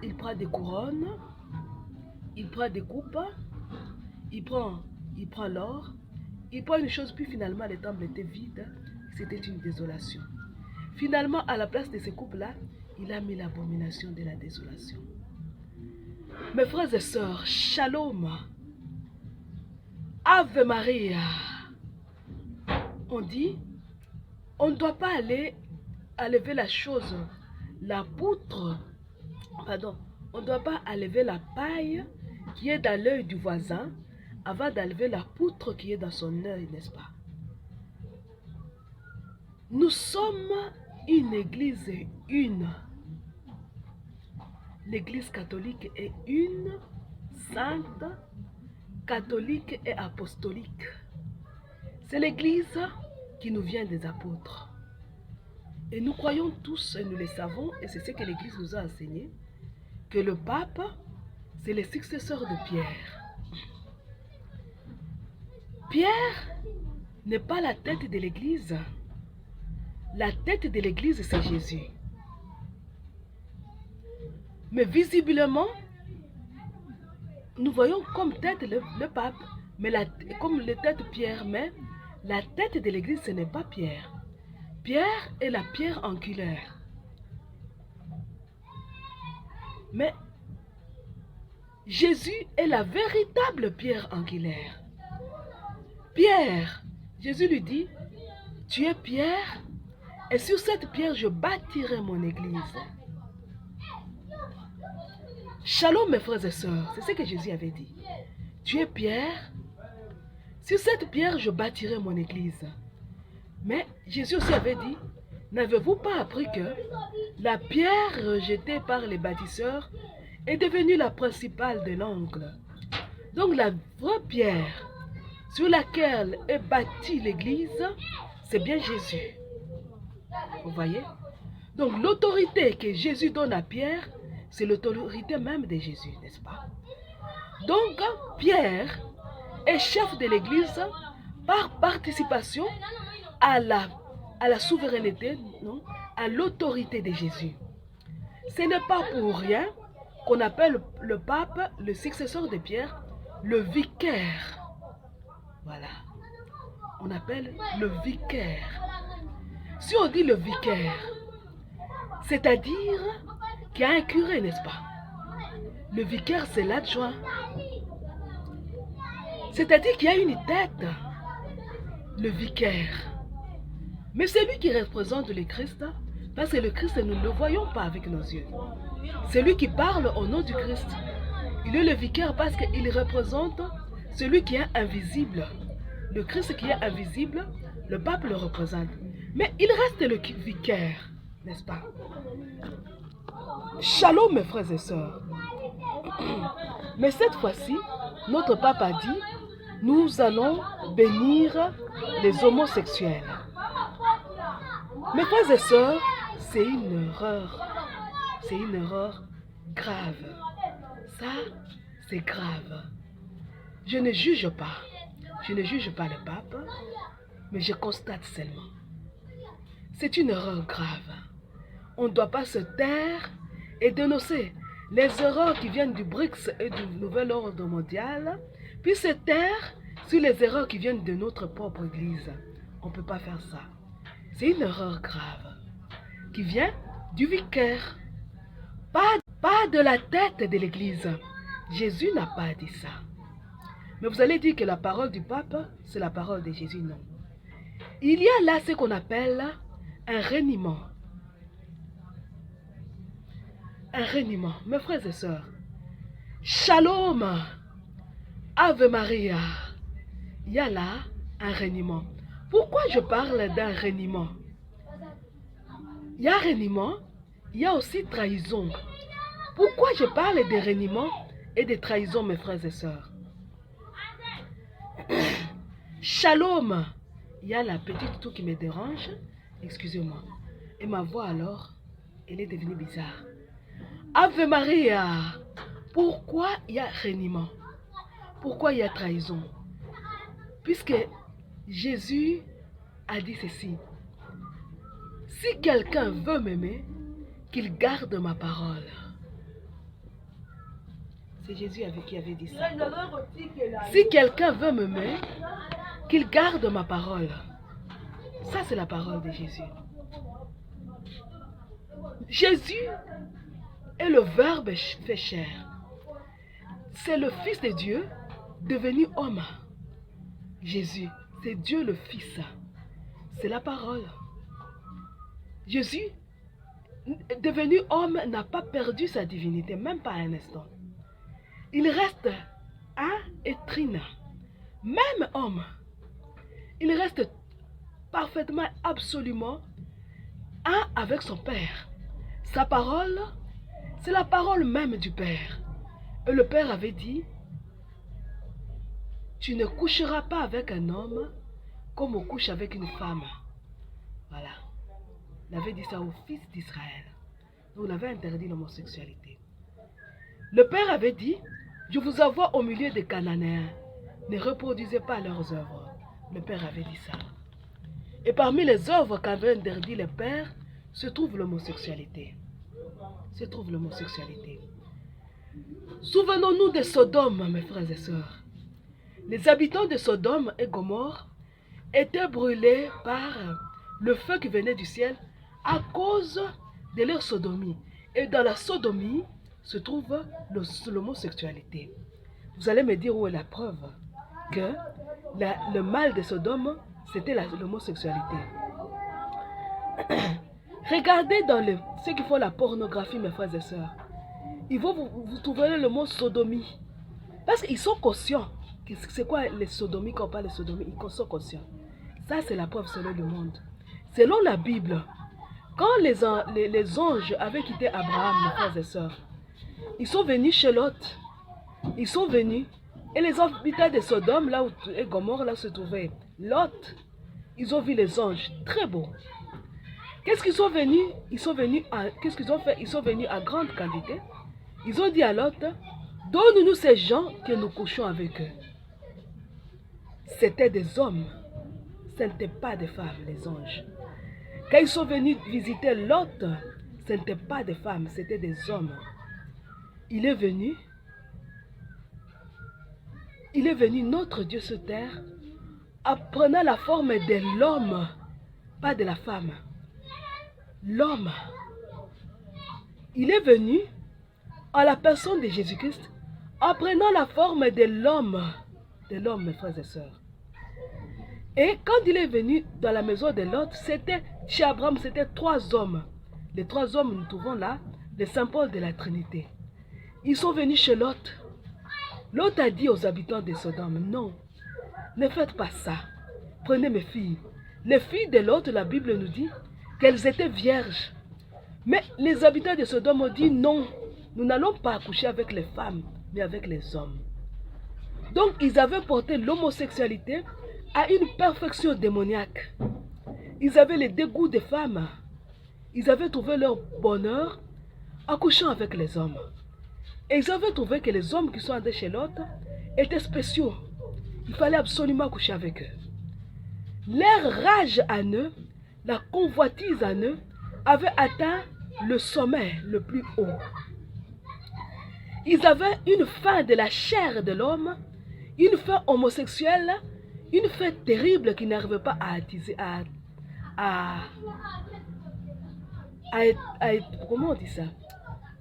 Il prend des couronnes, il prend des coupes, il prend l'or, il prend une chose, puis finalement le temple était vide, c'était une désolation. Finalement, à la place de ces coupes-là, il a mis l'abomination de la désolation. Mes frères et sœurs, shalom, Ave Maria. On dit, on ne doit pas aller enlever la chose, la poutre, pardon, on ne doit pas enlever la paille qui est dans l'œil du voisin avant d'enlever la poutre qui est dans son œil, n'est-ce pas? Nous sommes une église une. L'église catholique est une, sainte, catholique et apostolique. C'est l'église qui nous vient des apôtres. Et nous croyons tous, et nous le savons, et c'est ce que l'église nous a enseigné, que le pape, c'est le successeur de Pierre. Pierre n'est pas la tête de l'église. La tête de l'église, c'est Jésus. Mais visiblement, nous voyons comme tête le pape, mais comme le tête Pierre, mais la tête de l'église, ce n'est pas Pierre. Pierre est la pierre angulaire. Mais Jésus est la véritable pierre angulaire. Pierre, Jésus lui dit, tu es Pierre, et sur cette pierre, je bâtirai mon église. Shalom, mes frères et sœurs, c'est ce que Jésus avait dit. Tu es Pierre, sur cette pierre, je bâtirai mon église. Mais Jésus aussi avait dit, n'avez-vous pas appris que la pierre rejetée par les bâtisseurs est devenue la principale de l'angle? Donc la vraie pierre sur laquelle est bâtie l'église, c'est bien Jésus. Vous voyez? Donc l'autorité que Jésus donne à Pierre, c'est l'autorité même de Jésus, n'est-ce pas? Donc Pierre est chef de l'église par participation à la souveraineté, non, à l'autorité de Jésus. Ce n'est pas pour rien qu'on appelle le pape, le successeur de Pierre, le vicaire. Voilà. On appelle le vicaire. Si on dit le vicaire, c'est-à-dire qu'il y a un curé, n'est-ce pas? Le vicaire, c'est l'adjoint. C'est-à-dire qu'il y a une tête, le vicaire. Mais c'est lui qui représente le Christ, parce que le Christ, nous ne le voyons pas avec nos yeux. C'est lui qui parle au nom du Christ. Il est le vicaire parce qu'il représente celui qui est invisible. Le Christ qui est invisible, le pape le représente. Mais il reste le vicaire, n'est-ce pas? Shalom mes frères et sœurs. Mais cette fois-ci, notre pape a dit, nous allons bénir les homosexuels. Mes frères et sœurs, c'est une erreur. C'est une erreur grave. Ça, c'est grave. Je ne juge pas. Je ne juge pas le pape, mais je constate seulement. C'est une erreur grave. On ne doit pas se taire et dénoncer les erreurs qui viennent du BRICS et du nouvel ordre mondial, puis se taire sur les erreurs qui viennent de notre propre Église. On ne peut pas faire ça. C'est une erreur grave qui vient du vicaire, pas de la tête de l'Église. Jésus n'a pas dit ça. Mais vous allez dire que la parole du pape, c'est la parole de Jésus, non. Il y a là ce qu'on appelle un reniement. Un reniement. Mes frères et sœurs, Shalom, Ave Maria. Il y a là un reniement. Pourquoi je parle d'un reniement? Il y a reniement, il y a aussi trahison. Pourquoi je parle de reniement et de trahison, mes frères et sœurs? Shalom. Il y a la petite toux qui me dérange. Excusez-moi. Et ma voix alors, elle est devenue bizarre. Ave Maria. Pourquoi il y a reniement? Pourquoi il y a trahison? Puisque Jésus a dit ceci. Si quelqu'un veut m'aimer, qu'il garde ma parole. C'est Jésus qui avait dit ça. Si quelqu'un veut m'aimer, qu'il garde ma parole. Ça, c'est la parole de Jésus. Jésus est le Verbe fait chair. C'est le Fils de Dieu devenu homme. Jésus, c'est Dieu le Fils. C'est la parole. Jésus, devenu homme, n'a pas perdu sa divinité, même pas un instant. Il reste un et trina. Même homme, il reste parfaitement, absolument un avec son Père. Sa parole, c'est la parole même du Père. Et le Père avait dit, tu ne coucheras pas avec un homme comme on couche avec une femme. Voilà. Il avait dit ça aux fils d'Israël. Donc il avait interdit l'homosexualité. Le Père avait dit, je vous envoie au milieu des Cananéens. Ne reproduisez pas leurs œuvres. Le Père avait dit ça. Et parmi les œuvres qu'avait interdit le Père, se trouve l'homosexualité. Se trouve l'homosexualité. Souvenons-nous de Sodome, mes frères et sœurs. Les habitants de Sodome et Gomorrhe étaient brûlés par le feu qui venait du ciel à cause de leur sodomie. Et dans la sodomie se trouve l'homosexualité. Vous allez me dire où est la preuve que le mal de Sodome, c'était l'homosexualité. Regardez dans ceux qui font la pornographie, mes frères et sœurs. Ils vont vous trouver le mot sodomie. Parce qu'ils sont conscients. C'est quoi les sodomies quand on parle de sodomie? Ils sont conscients. Ça, c'est la preuve selon le monde. Selon la Bible, quand les anges avaient quitté Abraham, mes frères et sœurs, ils sont venus chez Lot. Ils sont venus. Et les habitants de Sodome, là où et Gomorrhe, là se trouvaient Lot, ils ont vu les anges très beaux. Qu'est-ce qu'ils sont venus? Qu'est-ce qu'ils ont fait? Ils sont venus à grande quantité. Ils ont dit à Lot, donne-nous ces gens que nous couchons avec eux. c'était des hommes. Ce n'étaient pas des femmes, les anges. Quand ils sont venus visiter Lot, ce n'étaient pas des femmes, c'était des hommes. Il est venu, notre Dieu sur terre, en prenant la forme de l'homme, pas de la femme. L'homme. Il est venu en la personne de Jésus-Christ, en prenant la forme de l'homme, mes frères et sœurs. Et quand il est venu dans la maison de Lot, chez Abraham, c'était 3 hommes. Les 3 hommes, nous trouvons là, les symboles de la Trinité. Ils sont venus chez Lot. Lot a dit aux habitants de Sodome, non, ne faites pas ça. Prenez mes filles. Les filles de Lot, la Bible nous dit qu'elles étaient vierges. Mais les habitants de Sodome ont dit, non, nous n'allons pas accoucher avec les femmes, mais avec les hommes. Donc, ils avaient porté l'homosexualité à une perfection démoniaque. Ils avaient le dégoût des femmes. Ils avaient trouvé leur bonheur en couchant avec les hommes. Et ils avaient trouvé que les hommes qui sont allés chez l'autre étaient spéciaux. Il fallait absolument coucher avec eux. Leur rage en eux, la convoitise en eux, avait atteint le sommet le plus haut. Ils avaient une faim de la chair de l'homme, une faim homosexuelle, une faim terrible qui n'arrivait pas à attiser, comment on dit ça?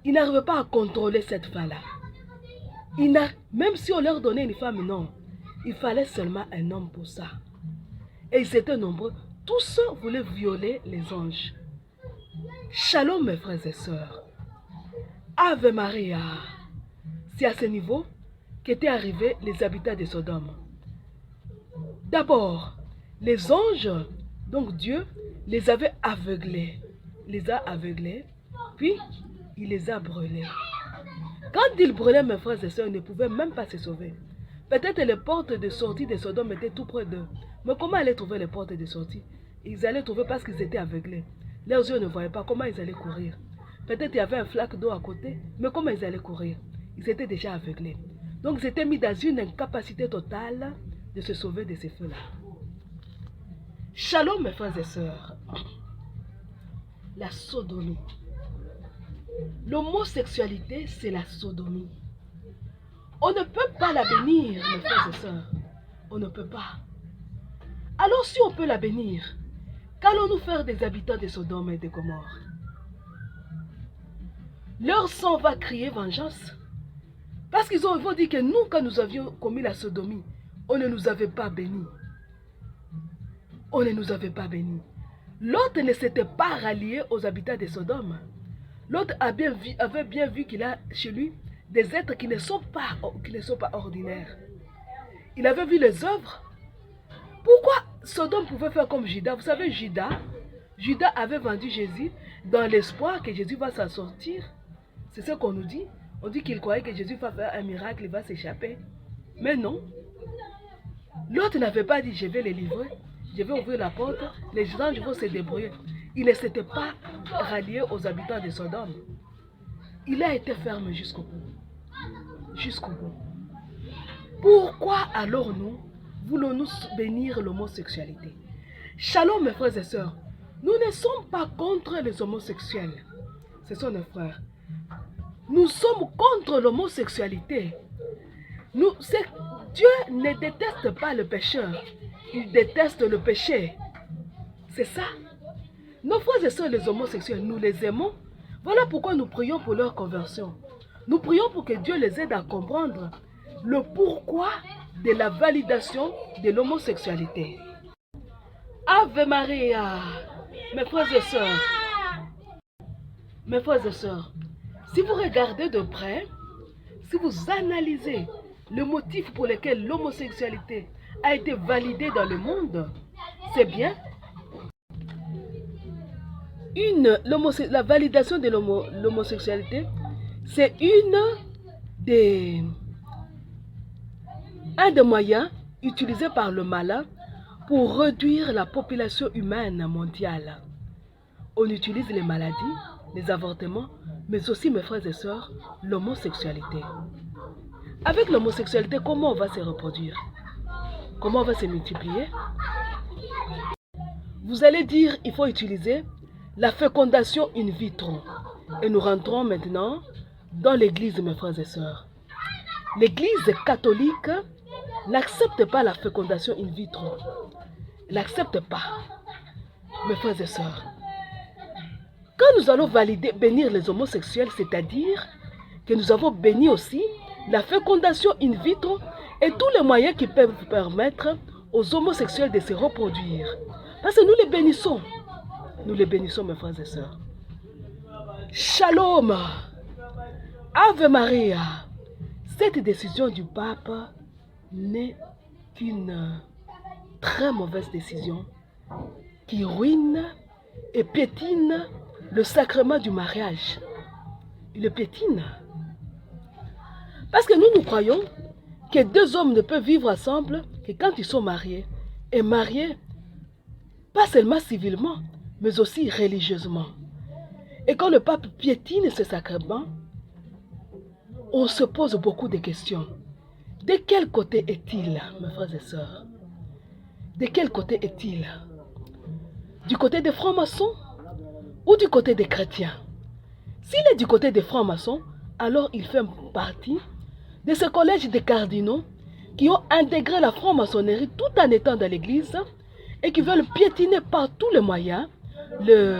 Ils n'arrivaient pas à contrôler cette faim-là. Même si on leur donnait une femme, non. Il fallait seulement un homme pour ça. Et ils étaient nombreux. Tous voulaient violer les anges. Shalom mes frères et sœurs. Ave Maria. C'est à ce niveau qu'étaient arrivés les habitants de Sodome. D'abord, les anges, donc Dieu, les avait aveuglés. Puis il les a brûlés. Quand il brûlait mes frères et sœurs, ils ne pouvaient même pas se sauver. Peut-être les portes de sortie de Sodome étaient tout près d'eux. Mais comment aller trouver les portes de sortie? Ils allaient trouver parce qu'ils étaient aveuglés. Leurs yeux ne voyaient pas comment ils allaient courir. Peut-être il y avait un flaque d'eau à côté, mais comment ils allaient courir? Ils étaient déjà aveuglés. Donc ils étaient mis dans une incapacité totale de se sauver de ces feux-là. Shalom mes frères et sœurs. La sodomie. L'homosexualité, c'est la sodomie. On ne peut pas la bénir, mes frères et sœurs. On ne peut pas. Alors si on peut la bénir, qu'allons-nous faire des habitants de Sodome et de Gomorrhe? Leur sang va crier vengeance. Parce qu'ils vont dire que nous, quand nous avions commis la sodomie, on ne nous avait pas bénis. On ne nous avait pas bénis. L'autre ne s'était pas rallié aux habitants de Sodome. L'autre avait bien vu qu'il a chez lui des êtres qui ne sont pas ordinaires. Il avait vu les œuvres. Pourquoi Sodome pouvait faire comme Judas? Vous savez, Judas avait vendu Jésus dans l'espoir que Jésus va s'en sortir. C'est ce qu'on nous dit. On dit qu'il croyait que Jésus va faire un miracle, il va s'échapper. Mais non. L'autre n'avait pas dit, je vais les livrer, je vais ouvrir la porte, les gens vont se débrouiller. Il ne s'était pas rallié aux habitants de Sodome. Il a été ferme jusqu'au bout. Jusqu'au bout. Pourquoi alors nous voulons-nous bénir l'homosexualité? Shalom mes frères et sœurs. Nous ne sommes pas contre les homosexuels. Ce sont nos frères. Nous sommes contre l'homosexualité. Dieu ne déteste pas le pécheur. Il déteste le péché. C'est ça. Nos frères et sœurs, les homosexuels, nous les aimons. Voilà pourquoi nous prions pour leur conversion. Nous prions pour que Dieu les aide à comprendre le pourquoi de la validation de l'homosexualité. Ave Maria, mes frères et sœurs. Mes frères et sœurs, si vous regardez de près, si vous analysez le motif pour lequel l'homosexualité a été validée dans le monde, c'est bien la validation de l'homosexualité, c'est un des moyens utilisés par le malin pour réduire la population humaine mondiale. On utilise les maladies, les avortements, mais aussi, mes frères et sœurs, l'homosexualité. Avec l'homosexualité, comment on va se reproduire? comment on va se multiplier? Vous allez dire, il faut utiliser la fécondation in vitro. Et nous rentrons maintenant dans l'église, mes frères et sœurs. L'église catholique n'accepte pas la fécondation in vitro. N'accepte pas, mes frères et sœurs. Quand nous allons valider, bénir les homosexuels, c'est-à-dire que nous avons béni aussi la fécondation in vitro et tous les moyens qui peuvent permettre aux homosexuels de se reproduire. Parce que nous les bénissons. Nous les bénissons, mes frères et sœurs. Shalom. Ave Maria. Cette décision du pape n'est qu'une très mauvaise décision qui ruine et piétine le sacrement du mariage. Il le piétine. Parce que nous croyons que deux hommes ne peuvent vivre ensemble que quand ils sont mariés. Et mariés, pas seulement civilement, mais aussi religieusement. Et quand le pape piétine ce sacrement, on se pose beaucoup de questions. De quel côté est-il, mes frères et sœurs? De quel côté est-il? Du côté des francs-maçons ou du côté des chrétiens? S'il est du côté des francs-maçons, alors il fait partie de ce collège de cardinaux qui ont intégré la franc-maçonnerie tout en étant dans l'église et qui veulent piétiner par tous les moyens les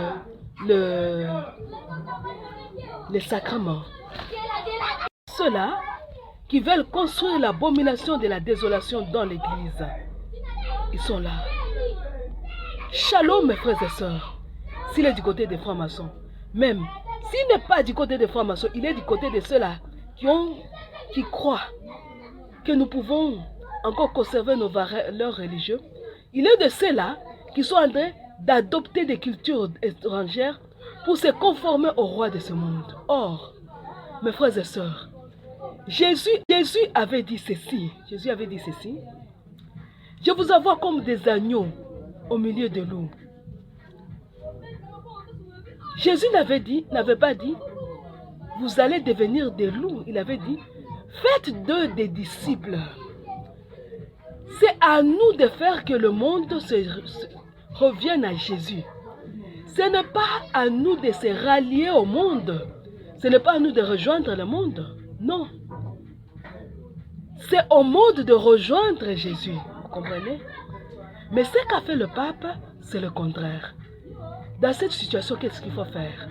sacrements. Ceux-là qui veulent construire l'abomination de la désolation dans l'église, ils sont là. Shalom, mes frères et sœurs. S'il est du côté des francs-maçons, même s'il n'est pas du côté des francs-maçons, il est du côté de ceux-là qui croient que nous pouvons encore conserver nos valeurs religieuses. Il est de ceux-là qui sont en train d'adopter des cultures étrangères pour se conformer au roi de ce monde. Or, mes frères et sœurs, Jésus avait dit ceci. Jésus avait dit ceci. Je vous envoie comme des agneaux au milieu de loups. Jésus n'avait pas dit, vous allez devenir des loups. Il avait dit, faites d'eux des disciples. C'est à nous de faire que le monde revienne à Jésus. Ce n'est pas à nous de se rallier au monde. Ce n'est pas à nous de rejoindre le monde. Non. C'est au monde de rejoindre Jésus. Vous comprenez? Mais ce qu'a fait le pape, c'est le contraire. Dans cette situation, qu'est-ce qu'il faut faire?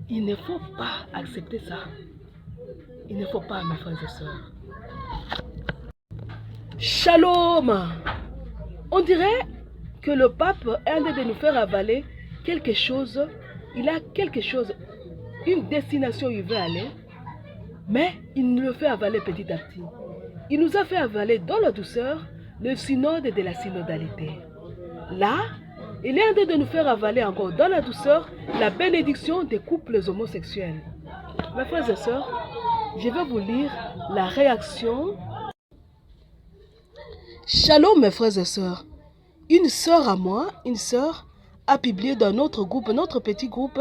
Il ne faut pas accepter ça. Il ne faut pas, mes frères et sœurs. Shalom! On dirait que le pape est en train de nous faire avaler quelque chose. Il a quelque chose, une destination où il veut aller, mais il nous le fait avaler petit à petit. Il nous a fait avaler dans la douceur le synode de la synodalité. Là, il est en train de nous faire avaler encore dans la douceur la bénédiction des couples homosexuels. Mes frères et sœurs, je vais vous lire la réaction. Shalom, mes frères et sœurs. Une sœur à moi, a publié dans notre groupe, notre petit groupe,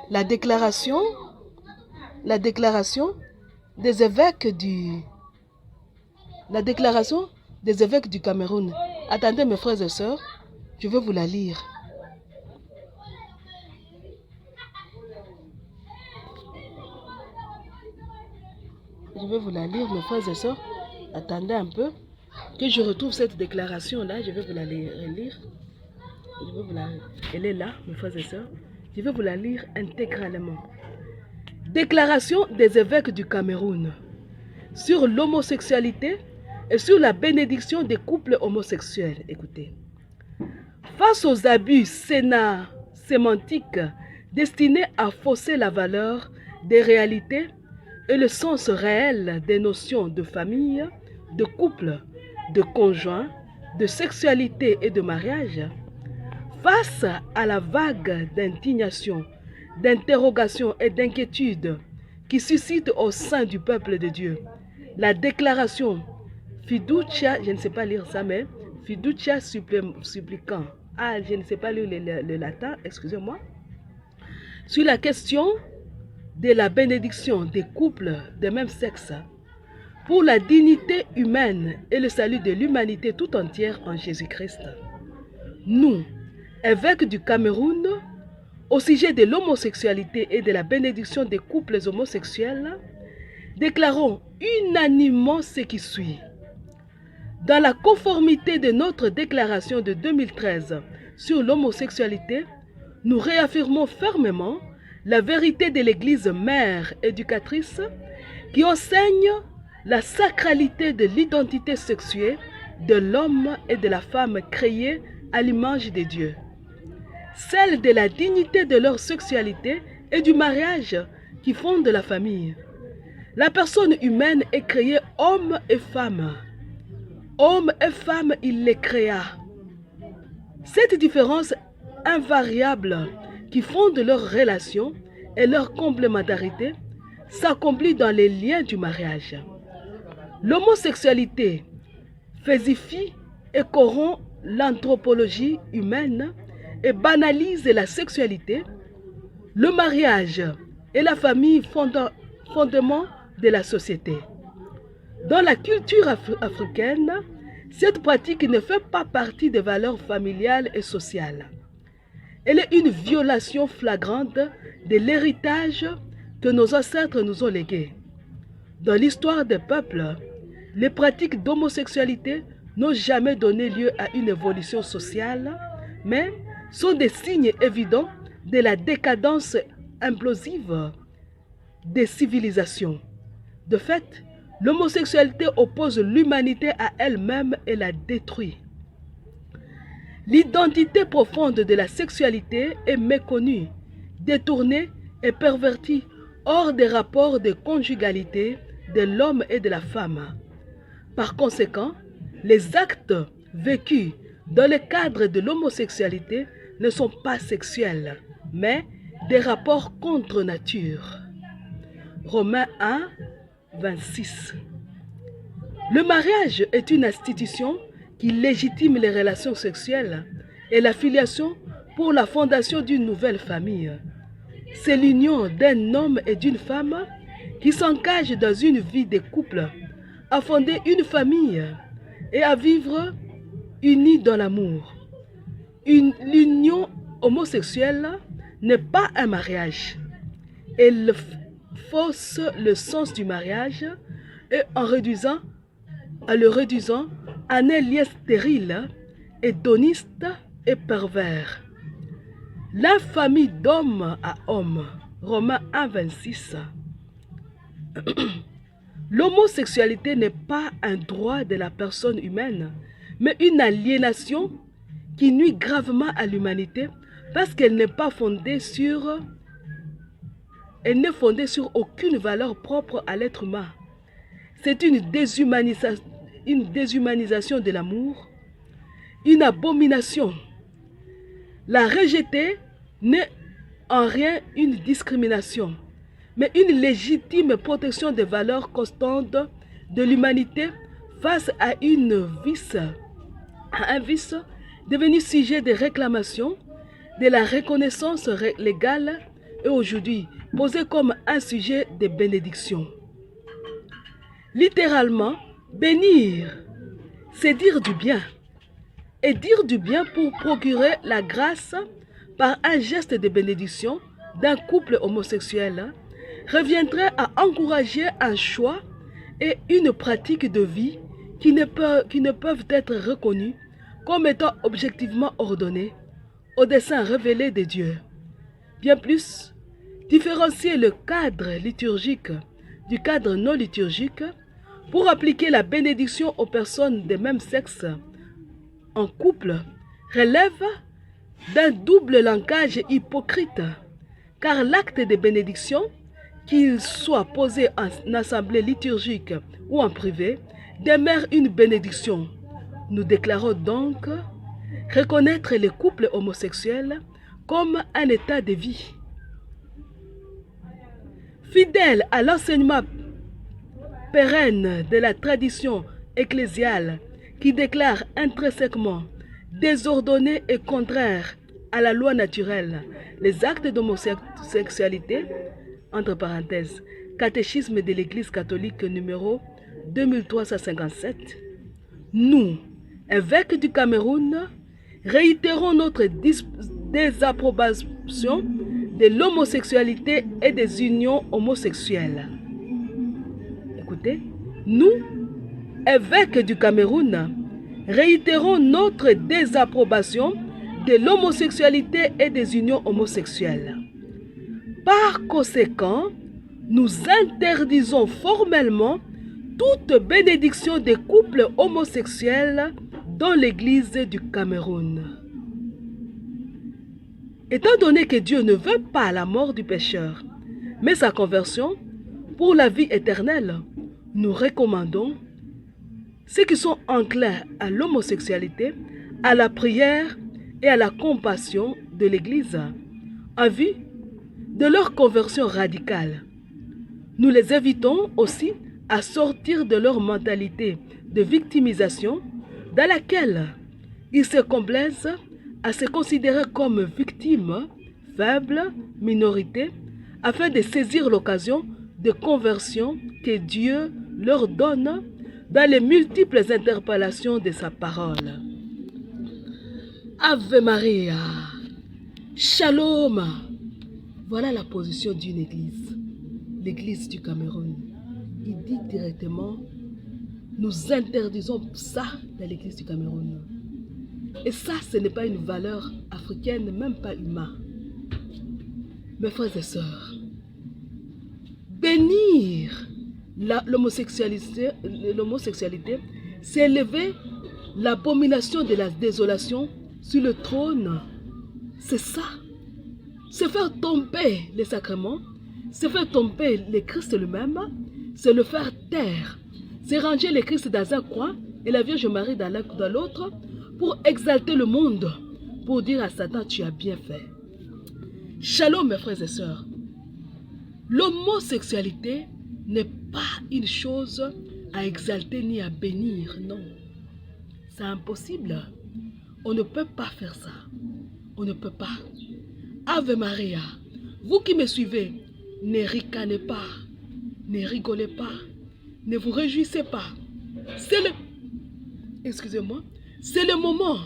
la déclaration des évêques du Cameroun. Attendez, mes frères et sœurs, je vais vous la lire. Je vais vous la lire, mes frères et sœurs. Attendez un peu que je retrouve cette déclaration-là. Je vais vous la relire. Elle est là, mes frères et sœurs. Je vais vous la lire intégralement. Déclaration des évêques du Cameroun sur l'homosexualité et sur la bénédiction des couples homosexuels. Écoutez. Face aux abus sémantiques destinés à fausser la valeur des réalités et le sens réel des notions de famille, de couple, de conjoint, de sexualité et de mariage, face à la vague d'indignation, d'interrogation et d'inquiétude qui suscite au sein du peuple de Dieu, la déclaration fiducia, je ne sais pas lire ça, mais fiducia supplicant, je ne sais pas lire le latin, excusez-moi, sur la question de la bénédiction des couples de même sexe, pour la dignité humaine et le salut de l'humanité tout entière en Jésus-Christ. Nous, évêques du Cameroun, au sujet de l'homosexualité et de la bénédiction des couples homosexuels, déclarons unanimement ce qui suit. Dans la conformité de notre déclaration de 2013 sur l'homosexualité, nous réaffirmons fermement la vérité de l'Église mère éducatrice qui enseigne la sacralité de l'identité sexuée de l'homme et de la femme créés à l'image de Dieu, celle de la dignité de leur sexualité et du mariage qui fonde la famille. La personne humaine est créée homme et femme. Homme et femme, il les créa. Cette différence invariable qui fonde leur relation et leur complémentarité s'accomplit dans les liens du mariage. L'homosexualité faisifie et corrompt l'anthropologie humaine et banalise la sexualité, le mariage et la famille fondement de la société. Dans la culture africaine, cette pratique ne fait pas partie des valeurs familiales et sociales. Elle est une violation flagrante de l'héritage que nos ancêtres nous ont légué. Dans l'histoire des peuples, les pratiques d'homosexualité n'ont jamais donné lieu à une évolution sociale, mais sont des signes évidents de la décadence implosive des civilisations. De fait, l'homosexualité oppose l'humanité à elle-même et la détruit. L'identité profonde de la sexualité est méconnue, détournée et pervertie hors des rapports de conjugalité de l'homme et de la femme. Par conséquent, les actes vécus dans le cadre de l'homosexualité ne sont pas sexuels, mais des rapports contre nature. Romains 1, 26. Le mariage est une institution qui légitime les relations sexuelles et la filiation pour la fondation d'une nouvelle famille. C'est l'union d'un homme et d'une femme qui s'engagent dans une vie de couple, à fonder une famille et à vivre unis dans l'amour. L'union homosexuelle n'est pas un mariage. Elle fausse le sens du mariage et en le réduisant à un lien stérile, hédoniste et pervers. La famille d'homme à homme, Romains 1, 26. L'homosexualité n'est pas un droit de la personne humaine, mais une aliénation qui nuit gravement à l'humanité parce qu'elle n'est fondée sur aucune valeur propre à l'être humain. C'est une déshumanisation de l'amour, une abomination. La rejeter n'est en rien une discrimination, mais une légitime protection des valeurs constantes de l'humanité face à un vice devenu sujet de réclamation de la reconnaissance légale et aujourd'hui posé comme un sujet de bénédiction. Littéralement, bénir, c'est dire du bien. Et dire du bien pour procurer la grâce par un geste de bénédiction d'un couple homosexuel reviendrait à encourager un choix et une pratique de vie qui ne peuvent être reconnus comme étant objectivement ordonnés au dessein révélé de Dieu. Bien plus, différencier le cadre liturgique du cadre non liturgique pour appliquer la bénédiction aux personnes de même sexe en couple relève d'un double langage hypocrite, car l'acte de bénédiction, qu'il soit posé en assemblée liturgique ou en privé, demeure une bénédiction. Nous déclarons donc reconnaître les couples homosexuels comme un état de vie. Fidèle à l'enseignement pérenne de la tradition ecclésiale qui déclare intrinsèquement désordonnés et contraires à la loi naturelle les actes d'homosexualité, entre parenthèses, Catéchisme de l'Église catholique numéro 2357, nous, évêques du Cameroun, réitérons notre désapprobation de l'homosexualité et des unions homosexuelles. Écoutez, nous, évêques du Cameroun, réitérons notre désapprobation de l'homosexualité et des unions homosexuelles. Par conséquent, nous interdisons formellement toute bénédiction des couples homosexuels dans l'Église du Cameroun. Étant donné que Dieu ne veut pas la mort du pécheur, mais sa conversion pour la vie éternelle, nous recommandons ceux qui sont enclins à l'homosexualité, à la prière et à la compassion de l'Église, en vue de leur conversion radicale. Nous les invitons aussi à sortir de leur mentalité de victimisation dans laquelle ils se complaisent à se considérer comme victimes, faibles, minorités, afin de saisir l'occasion de conversion que Dieu leur donne dans les multiples interpellations de sa parole. Ave Maria, Shalom. Voilà la position d'une église, l'église du Cameroun. Il dit directement, nous interdisons ça dans l'église du Cameroun. Et ça, ce n'est pas une valeur africaine, même pas humaine. Mes frères et sœurs, bénir l'homosexualité, c'est élever l'abomination de la désolation sur le trône. C'est ça. C'est faire tomber les sacrements, c'est faire tomber le Christ lui-même, c'est le faire taire. C'est ranger le Christ dans un coin et la Vierge Marie dans l'autre pour exalter le monde, pour dire à Satan, tu as bien fait. Shalom mes frères et sœurs. L'homosexualité n'est pas une chose à exalter ni à bénir, non. C'est impossible. On ne peut pas faire ça. On ne peut pas. Ave Maria, vous qui me suivez, ne ricanez pas, ne rigolez pas, ne vous réjouissez pas. C'est le moment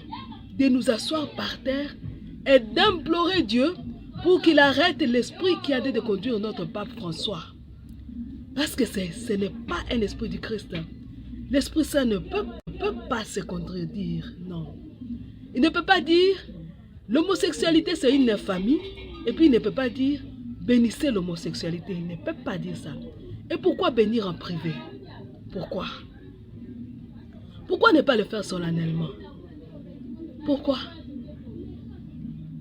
de nous asseoir par terre et d'implorer Dieu pour qu'il arrête l'esprit qui a de conduire notre pape François. Parce que ce n'est pas un esprit du Christ. L'Esprit Saint ne peut pas se contredire, non. Il ne peut pas dire l'homosexualité c'est une infamie et puis il ne peut pas dire bénissez l'homosexualité. Il ne peut pas dire ça. Et pourquoi bénir en privé? Pourquoi? Pourquoi ne pas le faire solennellement? Pourquoi?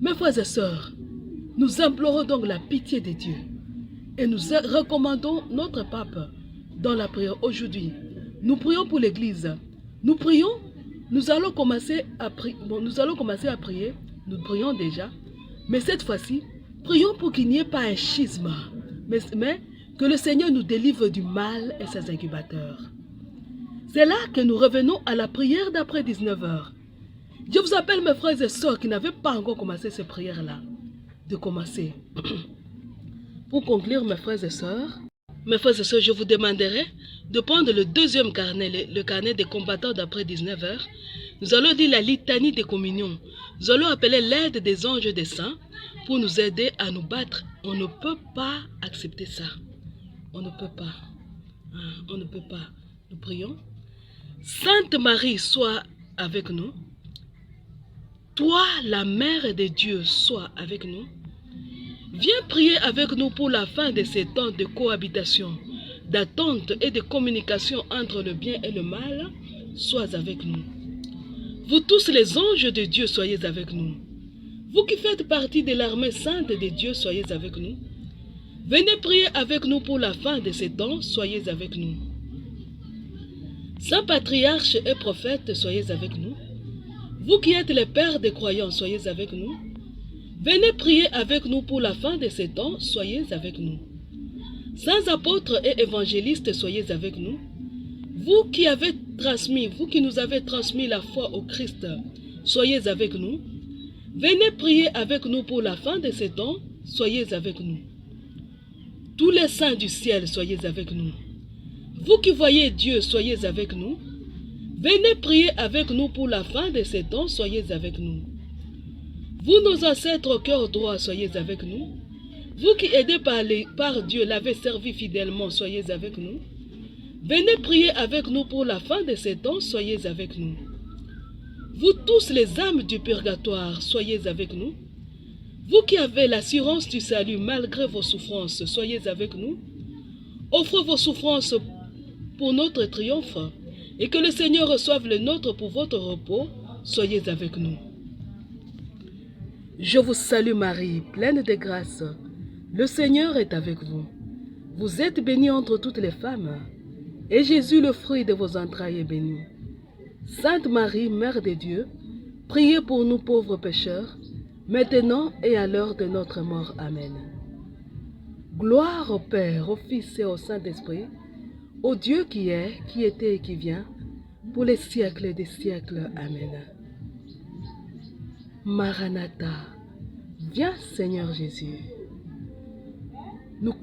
Mes frères et sœurs, nous implorons donc la pitié de Dieu et nous recommandons notre pape dans la prière aujourd'hui. Nous prions pour l'Église. Nous prions, nous allons commencer à prier. Nous prions déjà, mais cette fois-ci, prions pour qu'il n'y ait pas un schisme, mais que le Seigneur nous délivre du mal et ses incubateurs. C'est là que nous revenons à la prière d'après 19h. Je vous appelle mes frères et sœurs qui n'avaient pas encore commencé ces prières-là, de commencer. Pour conclure mes frères et sœurs, je vous demanderai de prendre le deuxième carnet, le carnet des combattants d'après 19h. Nous allons dire la litanie des communions. Nous allons appeler l'aide des anges des saints pour nous aider à nous battre. On ne peut pas accepter ça. On ne peut pas. On ne peut pas. Nous prions. Sainte Marie, sois avec nous. Toi, la Mère de Dieu, sois avec nous. Viens prier avec nous pour la fin de ces temps de cohabitation, d'attente et de communication entre le bien et le mal. Sois avec nous. Vous tous les anges de Dieu, soyez avec nous. Vous qui faites partie de l'armée sainte de Dieu, soyez avec nous. Venez prier avec nous pour la fin de ces temps, soyez avec nous. Saint patriarche et prophète, soyez avec nous. Vous qui êtes les pères des croyants, soyez avec nous. Venez prier avec nous pour la fin de ces temps, soyez avec nous. Saints apôtres et évangélistes, soyez avec nous. Vous qui nous avez transmis la foi au Christ, soyez avec nous. Venez prier avec nous pour la fin de ces temps, soyez avec nous. Tous les saints du ciel, soyez avec nous. Vous qui voyez Dieu, soyez avec nous. Venez prier avec nous pour la fin de ces temps, soyez avec nous. Vous, nos ancêtres au cœur droit, soyez avec nous. Vous qui aidés par Dieu, l'avez servi fidèlement, soyez avec nous. Venez prier avec nous pour la fin de ces temps, soyez avec nous. Vous tous les âmes du purgatoire, soyez avec nous. Vous qui avez l'assurance du salut malgré vos souffrances, soyez avec nous. Offrez vos souffrances pour notre triomphe et que le Seigneur reçoive le nôtre pour votre repos, soyez avec nous. Je vous salue Marie, pleine de grâce. Le Seigneur est avec vous. Vous êtes bénie entre toutes les femmes, et Jésus, le fruit de vos entrailles, est béni. Sainte Marie, Mère de Dieu, priez pour nous pauvres pécheurs, maintenant et à l'heure de notre mort. Amen. Gloire au Père, au Fils et au Saint-Esprit, au Dieu qui est, qui était et qui vient, pour les siècles des siècles. Amen. Maranatha, viens Seigneur Jésus. Nous